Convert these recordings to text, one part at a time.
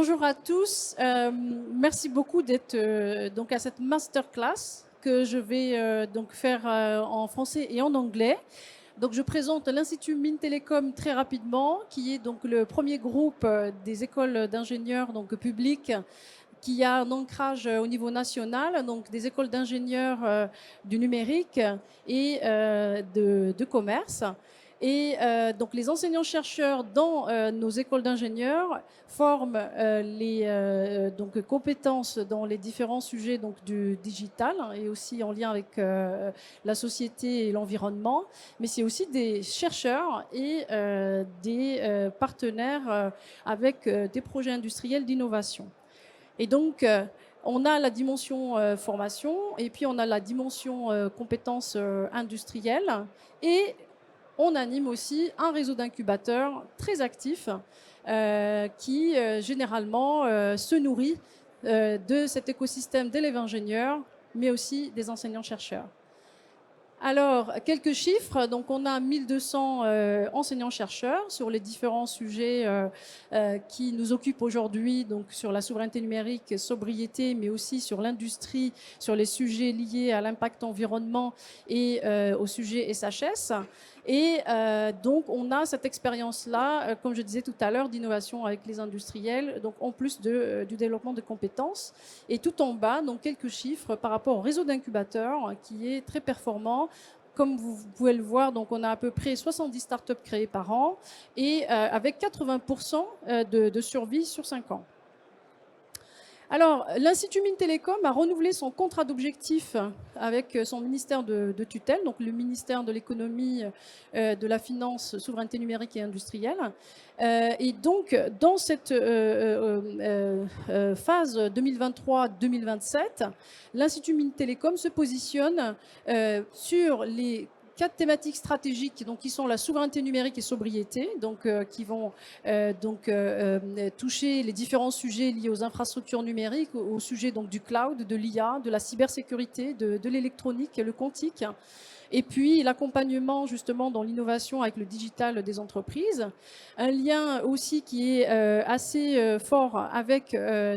Bonjour à tous. Merci beaucoup d'être donc à cette masterclass que je vais donc faire en français et en anglais. Donc je présente l'Institut Mines Télécom très rapidement, qui est donc le premier groupe des écoles d'ingénieurs donc publiques qui a un ancrage au niveau national, donc des écoles d'ingénieurs du numérique et de commerce. Et donc les enseignants-chercheurs dans nos écoles d'ingénieurs forment les donc, compétences dans les différents sujets donc, du digital et aussi en lien avec la société et l'environnement. Mais c'est aussi des chercheurs et des partenaires avec des projets industriels d'innovation. Et donc, on a la dimension formation et puis on a la dimension compétences industrielles et on anime aussi un réseau d'incubateurs très actif qui généralement se nourrit de cet écosystème d'élèves ingénieurs, mais aussi des enseignants-chercheurs. Alors, quelques chiffres. Donc, on a 1200 enseignants-chercheurs sur les différents sujets qui nous occupent aujourd'hui, donc sur la souveraineté numérique, sobriété, mais aussi sur l'industrie, sur les sujets liés à l'impact environnement et au sujet SHS. Et donc, on a cette expérience-là, comme je disais tout à l'heure, d'innovation avec les industriels, donc en plus du développement de compétences. Et tout en bas, donc quelques chiffres par rapport au réseau d'incubateurs qui est très performant. Comme vous pouvez le voir, donc on a à peu près 70 startups créées par an et avec 80% de survie sur 5 ans. Alors, l'Institut Mines Télécom a renouvelé son contrat d'objectif avec son ministère de tutelle, donc le ministère de l'économie, de la finance, souveraineté numérique et industrielle. Et donc, dans cette phase 2023-2027, l'Institut Mines Télécom se positionne sur les 4 thématiques stratégiques donc, qui sont la souveraineté numérique et sobriété, donc, qui vont toucher les différents sujets liés aux infrastructures numériques, au sujet donc, du cloud, de l'IA, de la cybersécurité, de l'électronique, le quantique. Et puis l'accompagnement justement dans l'innovation avec le digital des entreprises. Un lien aussi qui est assez fort avec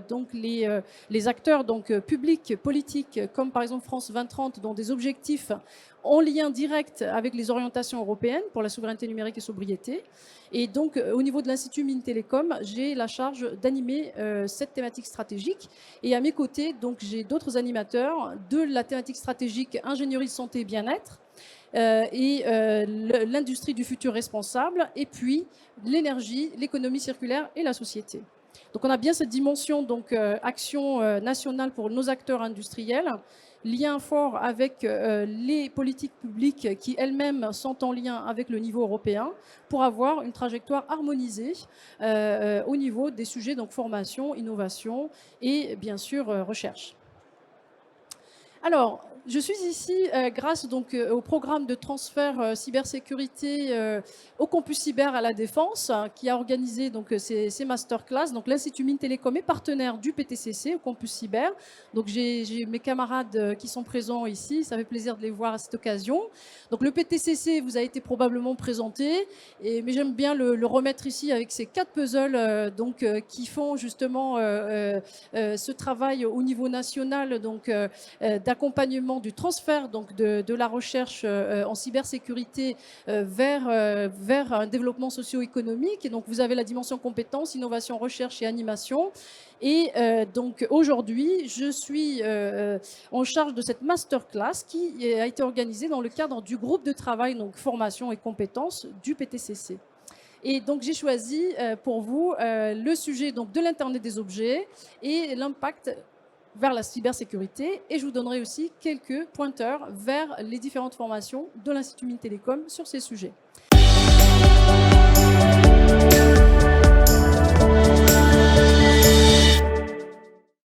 donc les acteurs donc, publics, politiques, comme par exemple France 2030, dont des objectifs en lien direct avec les orientations européennes pour la souveraineté numérique et sobriété. Et donc, au niveau de l'Institut Mines Télécom, j'ai la charge d'animer cette thématique stratégique. Et à mes côtés, donc, j'ai d'autres animateurs de la thématique stratégique ingénierie, santé et bien-être, et l'industrie du futur responsable, et puis l'énergie, l'économie circulaire et la société. Donc, on a bien cette dimension donc, action nationale pour nos acteurs industriels, lien fort avec les politiques publiques qui elles-mêmes sont en lien avec le niveau européen pour avoir une trajectoire harmonisée au niveau des sujets donc formation, innovation et bien sûr recherche. Alors, je suis ici grâce donc au programme de transfert cybersécurité au campus cyber à la Défense qui a organisé donc ces masterclass. Donc l'Institut Mines Télécom est partenaire du PTCC au campus cyber. Donc j'ai mes camarades qui sont présents ici. Ça fait plaisir de les voir à cette occasion. Donc le PTCC vous a été probablement présenté, mais j'aime bien le remettre ici avec ces 4 puzzles donc qui font justement ce travail au niveau national donc d'accompagnement du transfert donc de la recherche en cybersécurité vers un développement socio-économique. Et donc vous avez la dimension compétences, innovation, recherche et animation. Et donc aujourd'hui, je suis en charge de cette masterclass qui a été organisée dans le cadre du groupe de travail donc formation et compétences du PTCC. Et donc j'ai choisi pour vous le sujet donc de l'Internet des objets et l'impact vers la cybersécurité, et je vous donnerai aussi quelques pointeurs vers les différentes formations de l'Institut Mines Télécom sur ces sujets.